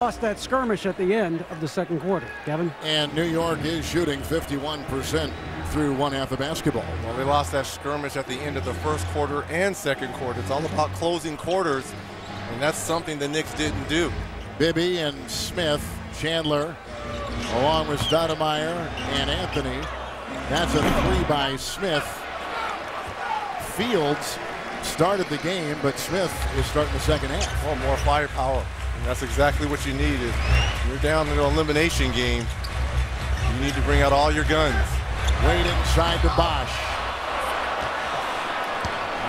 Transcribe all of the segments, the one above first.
Lost that skirmish at the end of the second quarter. Kevin? And New York is shooting 51% through one half of basketball. Well, they lost that skirmish at the end of the first quarter and second quarter. It's all about closing quarters, and that's something the Knicks didn't do. Bibby and Smith, Chandler, along with Stoudemire and Anthony. That's a three by Smith. Fields started the game, but Smith is starting the second half. Well, more firepower. And that's exactly what you need. Is you're down in an elimination game, you need to bring out all your guns. Wade inside to Bosch.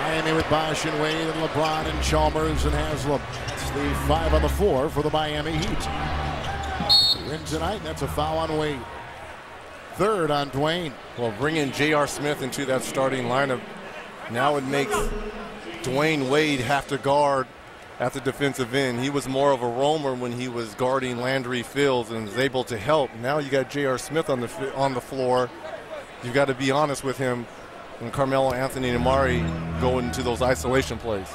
Miami with Bosch and Wade and LeBron and Chalmers and Haslam. It's the 5 on the floor for the Miami Heat. Win tonight. That's a foul on Wade. Third on Dwayne. Well, bringing J.R. Smith into that starting lineup, now it makes Dwayne Wade have to guard at the defensive end. He was more of a roamer when he was guarding Landry Fields and was able to help. Now you got J.R. Smith on the floor. You've got to be honest with him when Carmelo Anthony and Amari go into those isolation plays.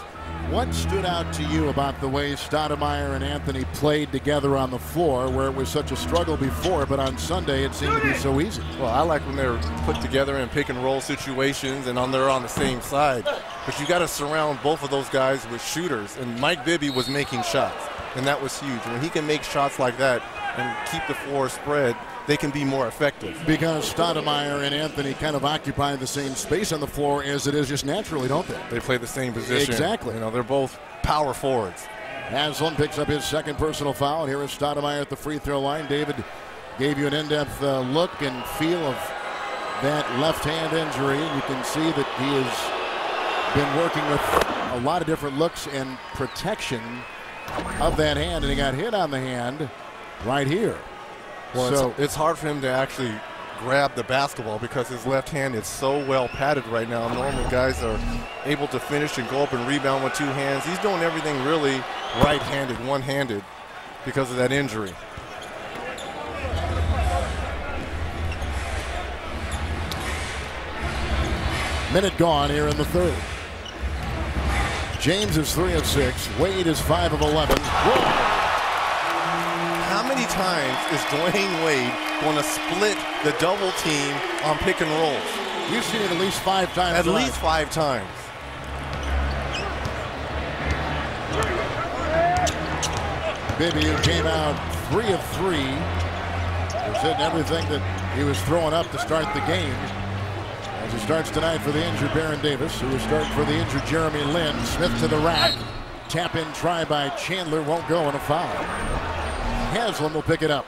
What stood out to you about the way Stoudemire and Anthony played together on the floor, where it was such a struggle before, but on Sunday it seemed to be so easy? Well, I like when they're put together in pick and roll situations and they're on the same side. But you got to surround both of those guys with shooters, and Mike Bibby was making shots, and that was huge. When he can make shots like that and keep the floor spread, they can be more effective. Because Stoudemire and Anthony kind of occupy the same space on the floor as it is just naturally, don't they? They play the same position. Exactly. You know, they're both power forwards. Haslam picks up his second personal foul. Here is Stoudemire at the free throw line. David gave you an in-depth look and feel of that left hand injury. You can see that he has been working with a lot of different looks and protection of that hand, and he got hit on the hand right here. Well, so it's hard for him to actually grab the basketball because his left hand is so well padded right now. Normally guys are able to finish and go up and rebound with two hands. He's doing everything really right-handed, one-handed because of that injury. Minute gone here in the third. James is 3 of 6. Wade is 5 of 11. Whoa. How many times is Dwayne Wade going to split the double team on pick and rolls? You've seen it at least 5 times. At least 5 times. Bibby, who came out 3 of 3, was hitting everything that he was throwing up to start the game. As he starts tonight for the injured Baron Davis, who is starting for the injured Jeremy Lin. Smith to the rack. Tap in try by Chandler, won't go, and a foul. Haslam will pick it up.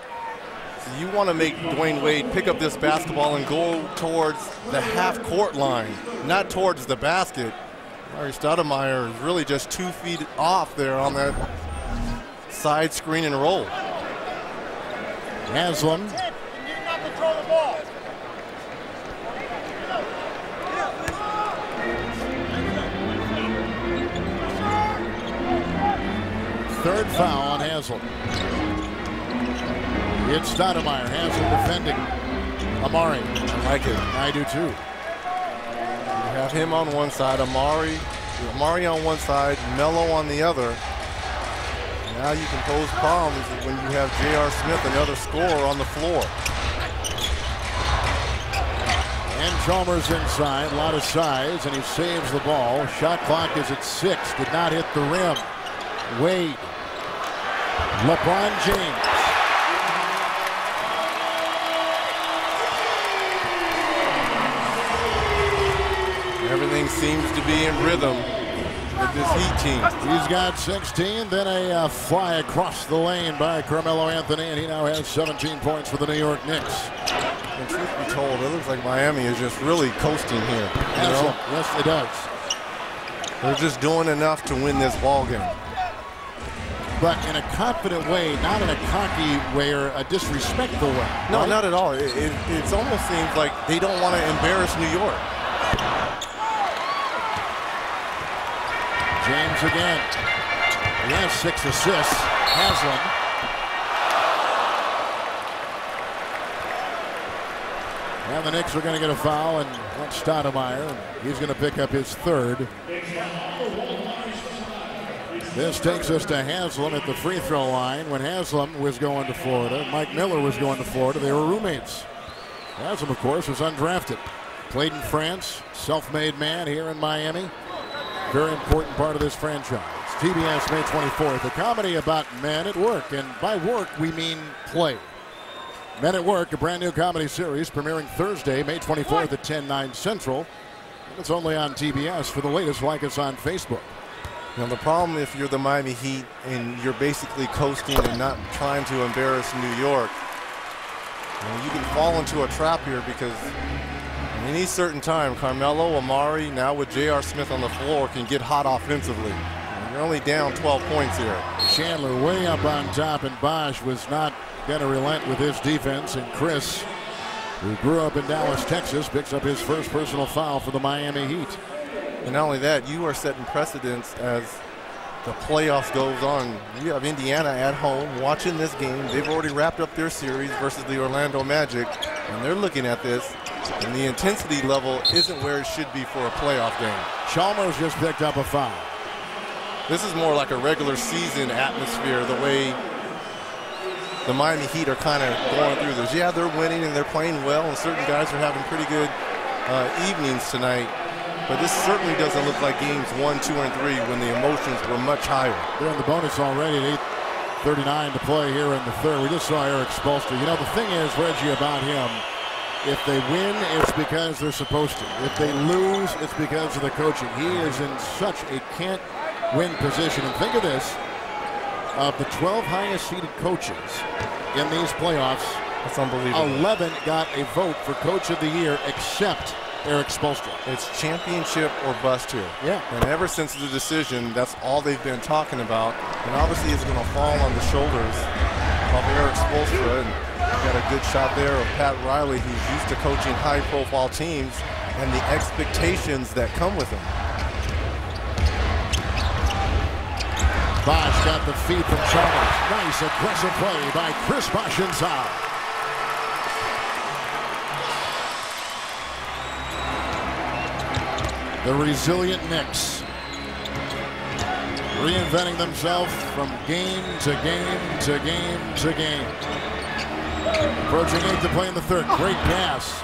So you want to make Dwayne Wade pick up this basketball and go towards the half-court line, not towards the basket. Larry Stoudemire is really just 2 feet off there on that side screen and roll. Haslam. Third foul on Haslam. It's Stoudemire. Haslam defending. Amari. I like it. I do too. You have him on one side, Amari on one side, Melo on the other. Now you can pose problems when you have J.R. Smith, another scorer, on the floor. And Chalmers inside, a lot of size, and he saves the ball. Shot clock is at 6. Did not hit the rim. Wade. LeBron James. Everything seems to be in rhythm with this Heat team. He's got 16, then a fly across the lane by Carmelo Anthony, and he now has 17 points for the New York Knicks. And truth be told, it looks like Miami is just really coasting here. Yes, it does. They're just doing enough to win this ball game. But in a confident way, not in a cocky way or a disrespectful way. No, right? not at all. It almost seems like they don't want to embarrass New York. James again. He has 6 assists. Haslam. And the Knicks are going to get a foul, and that's Stoudemire. He's going to pick up his third. This takes us to Haslam at the free throw line. When Haslam was going to Florida, Mike Miller was going to Florida. They were roommates. Haslam, of course, was undrafted. Played in France, self-made man here in Miami. Very important part of this franchise. TBS, May 24th, a comedy about men at work. And by work, we mean play. Men at Work, a brand new comedy series premiering Thursday, May 24th at 10/9 Central. It's only on TBS. For the latest, like us on Facebook. Now, the problem if you're the Miami Heat and you're basically coasting and not trying to embarrass New York, you can fall into a trap here because at any certain time, Carmelo, Amari, now with J.R. Smith on the floor, can get hot offensively. You're only down 12 points here. Chandler way up on top, and Bosch was not going to relent with his defense. And Chris, who grew up in Dallas, Texas, picks up his first personal foul for the Miami Heat. And not only that, you are setting precedents as the playoffs goes on. You have Indiana at home watching this game. They've already wrapped up their series versus the Orlando Magic, and they're looking at this, and the intensity level isn't where it should be for a playoff game. Chalmers just picked up a foul. This is more like a regular season atmosphere, the way the Miami Heat are kind of going through this. Yeah, they're winning and they're playing well, and certain guys are having pretty good evenings tonight. But this certainly doesn't look like games 1, 2, and 3 when the emotions were much higher. They're in the bonus already at 8:39 to play here in the third. We just saw Eric Spoelstra. You know, the thing is, Reggie, about him, if they win, it's because they're supposed to. If they lose, it's because of the coaching. He is in such a can't-win position. And think of this, of the 12 highest-seeded coaches in these playoffs, that's unbelievable. 11 got a vote for Coach of the Year except Eric Spoelstra. It's championship or bust here. Yeah. And ever since the decision, that's all they've been talking about. And obviously it's going to fall on the shoulders of Eric Spoelstra. And got a good shot there of Pat Riley, who's used to coaching high-profile teams and the expectations that come with him. Bosch got the feed from Chalmers. Nice aggressive play by Chris Bosch inside. The resilient Knicks reinventing themselves from game to game to game to game. Approaching 8 to play in the third. Great pass.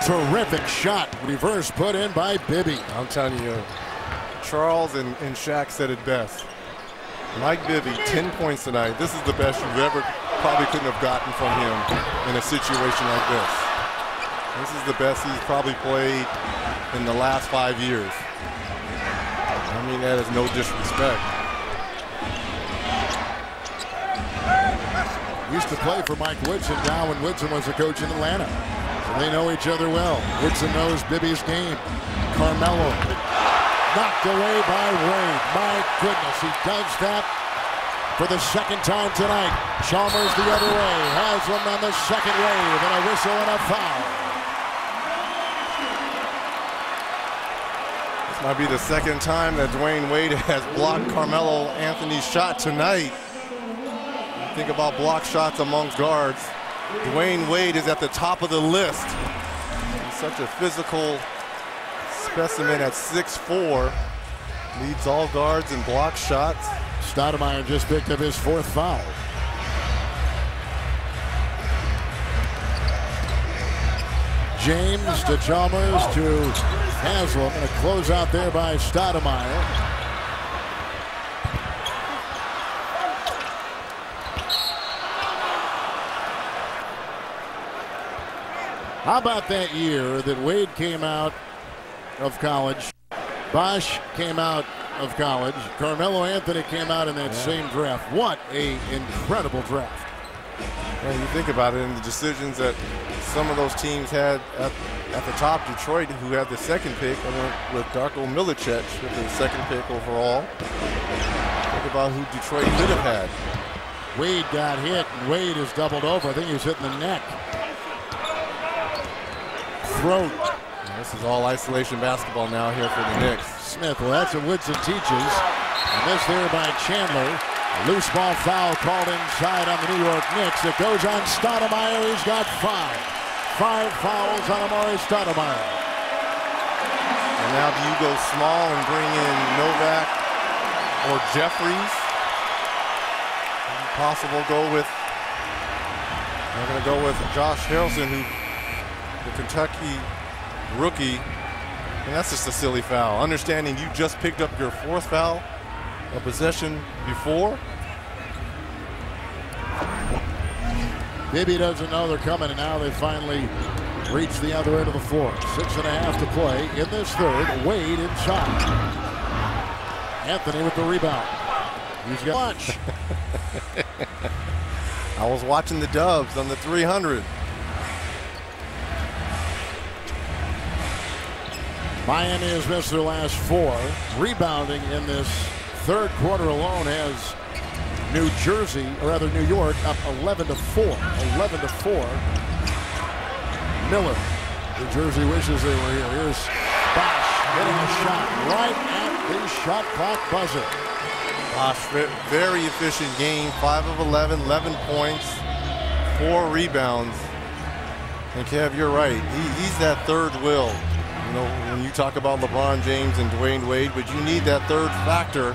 Terrific shot. Reverse put in by Bibby. I'm telling you, Charles and Shaq said it best. Mike Bibby, 10 points tonight. This is the best you've ever probably couldn't have gotten from him in a situation like this. This is the best he's probably played in the last 5 years. I mean, that is no disrespect. Used to play for Mike Woodson now when Woodson was a coach in Atlanta. So they know each other well. Woodson knows Bibby's game. Carmelo knocked away by Wade. My goodness, he does that for the second time tonight. Chalmers the other way. Haslam on the second wave, and a whistle and a foul. Might be the second time that Dwayne Wade has blocked Carmelo Anthony's shot tonight. Think about block shots amongst guards. Dwayne Wade is at the top of the list. He's such a physical specimen at 6'4". Leads all guards in block shots. Stoudemire just picked up his 4th foul. James to Chalmers to Haslam, and a closeout there by Stoudemire. How about that year that Wade came out of college, Bosch came out of college, Carmelo Anthony came out in that same draft. What an incredible draft. And you think about it, and the decisions that some of those teams had at the top. Detroit, who had the 2nd pick, I went with Darko Milicic with the 2nd pick overall. Think about who Detroit could have had. Wade got hit, and Wade is doubled over. I think he was hitting the neck. Throat. And this is all isolation basketball now here for the Knicks. Smith, well, that's what Woodson teaches. And this there by Chandler. A loose ball foul called inside on the New York Knicks. It goes on Stoudemire. He's got 5. 5 fouls on Amari Stoudemire. And now do you go small and bring in Novak or Jeffries. Possible go with. They're going to go with Josh Harrelson, who the Kentucky rookie, and that's just a silly foul. Understanding you just picked up your 4th foul a possession before. Bibby doesn't know they're coming, and now they finally reach the other end of the floor. 6.5 to play in this third. Wade inside. Anthony with the rebound. He's got lunch. I was watching the Dubs on the 300. Miami has missed their last 4. Rebounding in this third quarter alone has New Jersey, or rather New York, up 11-4. 11-4. Miller. New Jersey wishes they were here. Here's Bosch getting a shot right at the shot clock buzzer. Bosch, very efficient game. 5 of 11, 11 points, 4 rebounds. And Kev, you're right. He's that third will. You know, when you talk about LeBron James and Dwayne Wade, but you need that third factor,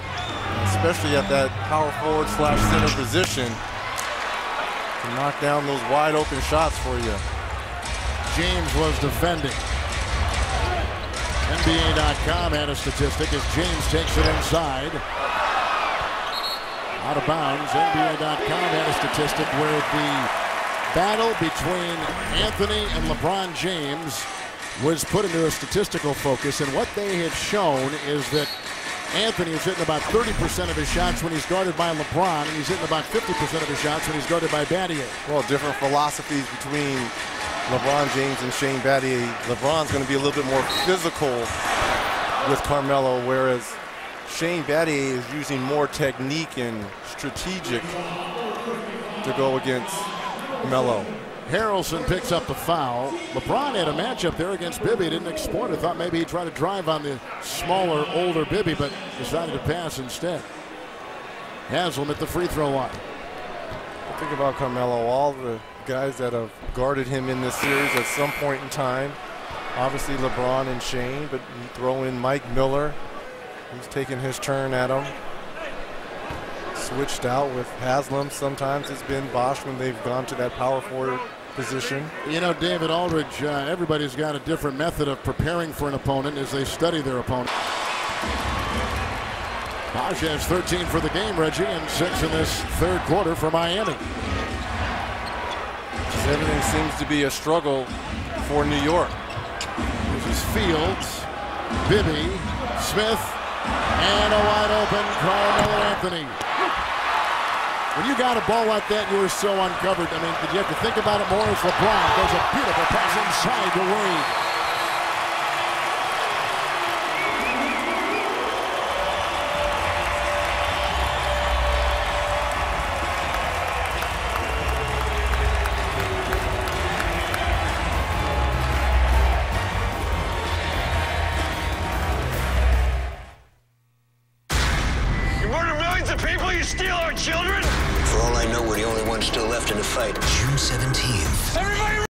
especially at that power forward / center position, to knock down those wide open shots for you. James was defending. NBA.com had a statistic as James takes it inside. Out of bounds. NBA.com had a statistic where the battle between Anthony and LeBron James was put into a statistical focus, and what they had shown is that Anthony is hitting about 30% of his shots when he's guarded by LeBron, and he's hitting about 50% of his shots when he's guarded by Battier. Well, different philosophies between LeBron James and Shane Battier. LeBron's going to be a little bit more physical with Carmelo, whereas Shane Battier is using more technique and strategic to go against Melo. Harrelson picks up the foul. LeBron had a matchup there against Bibby. Didn't exploit it. Thought maybe he'd try to drive on the smaller, older Bibby, but decided to pass instead. Haslam at the free throw line. Think about Carmelo, all the guys that have guarded him in this series at some point in time. Obviously LeBron and Shane, but you throw in Mike Miller. He's taking his turn at him. Switched out with Haslam. Sometimes it's been Bosch when they've gone to that power forward position. You know, David Aldridge, everybody's got a different method of preparing for an opponent as they study their opponent. Bosch has 13 for the game, Reggie, and 6 in this third quarter for Miami. Everything seems to be a struggle for New York. This is Fields, Bibby, Smith, and a wide open Carmelo Anthony. When you got a ball like that, you were so uncovered. I mean, did you have to think about it more as LeBron does a beautiful pass inside to Wade? June 17th. Everybody